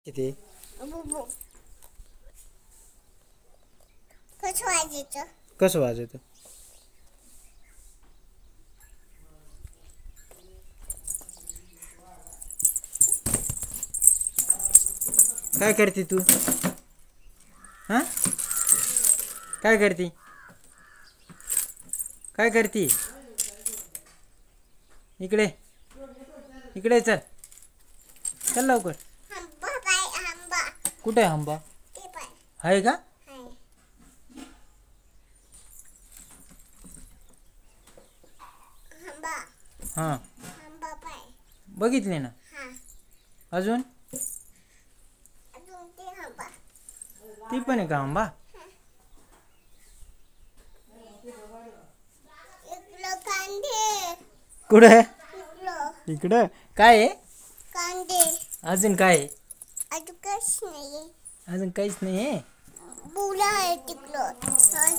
किती बुबू कसं वाजायचं? कसं वाजवतं? काय करते तू? हां काय करते? काय करते? इकडे इकडे चल चल लवकर. आंबा काय आंबा? कुठे आहे आंबा? ते पाय आहे का? हाय आंबा हां आंबा पाय बघितले ना. हा अजून अजून ते आंबा ती पण आहे का आंबा? इकडं कांदे कुठे? इकडं इकडं काय आहे? कांदे अजून काय आहे? अजून काहीच नाही. अजून काहीच नाही आहे. बुला आहे तिकडं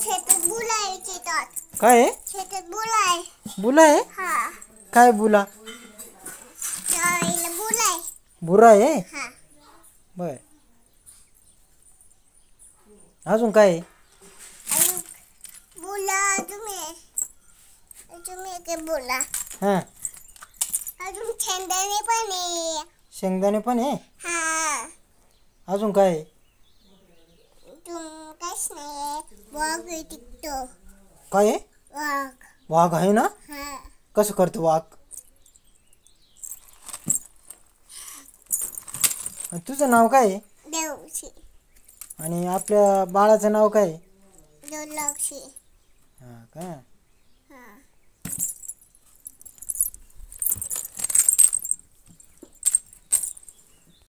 शेतात बुला आहे शेतात काय आहे? शेतात बुला आहे. बुला आहे? हा काय बुला? चाळीला बुला आहे. बुरा आहे? हा बर. अजून काय आहे? अजून बुला अजून एक बुला हां अजून शेंगदाणे पण आहे. शेंगदाणे पण आहे. हा अजून काय आहे? अजून काहीच नाही. वाघ आहे तिकडं काय आहे? वाघ वाघ आहे ना? हा कसं करतो वाघ? आणि तुझं नाव काय आहे? देवशी आणि आपल्या बाळाचं नाव काय आहे? देवलक्षी हां का?